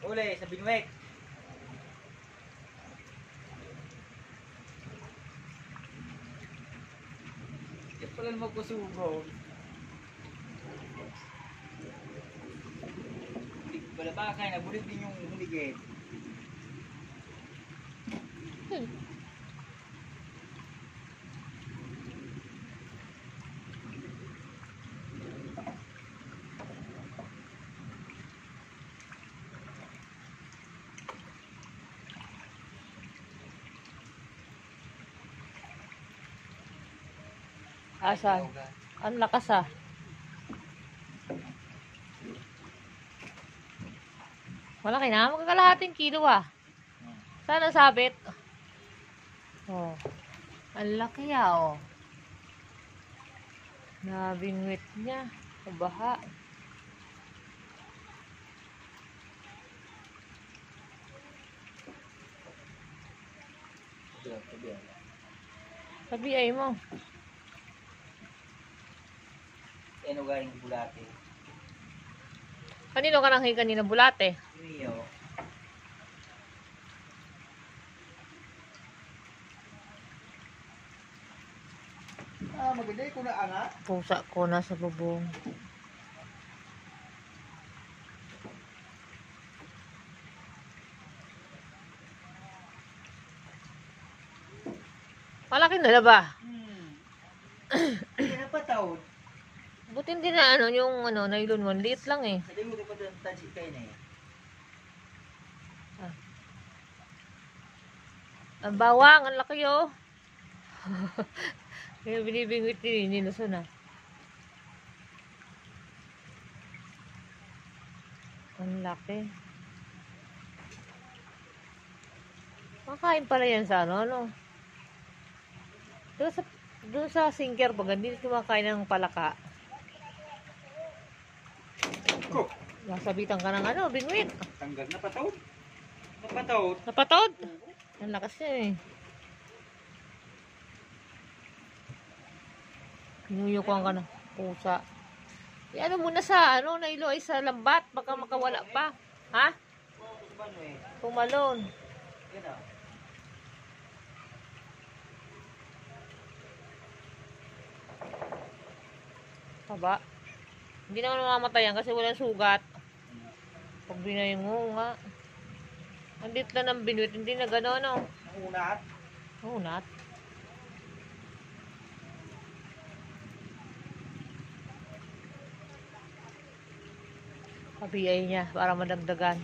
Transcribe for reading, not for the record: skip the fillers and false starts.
Uli, sa binwek. Hindi pala magkusugo. Wala ba kaya nabulit din yung humigit. Asan? Ang lakas ah. Malaki na. Magkakalahating kilo ah. Saan ang sabit? Oh. Ang laki ah oh. Nabingwit niya. Kabaha. Sabi ay mo. Ano galing bulate? Kanino ka nang kanina bulate? Iyo. Maganda ko na angat. Pusa ko na sa bubong. Malaki na ba? Hindi na patawad. Buti hindi na ano, yung ano, nylon one, liit lang eh. Hindi mo pa doon tansi kayo na eh. Ang bawang, ang laki oh. Kaya binibingwit din, niluso na. Ang laki. Makain pala yan sa ano. Doon sa sinker pag hindi kumakain ng palaka. Nasabitan ka ng ano, bingwit. Tanggal na patawad. Napatawad. Napatod? Ang lakas niya eh. Pinuyukuhan ka na. Pusa. E ano muna sa ano, nailo ay sa lambat. Baka makawala pa. Ha? Tumalon. Yan o. Haba. Hindi naman mamamatayan kasi walang sugat. Pag binayin mo nga. Andit lang ng binuit. Hindi na gano'n ano. Unat. Unat. Kabiyay niya para madagdagan.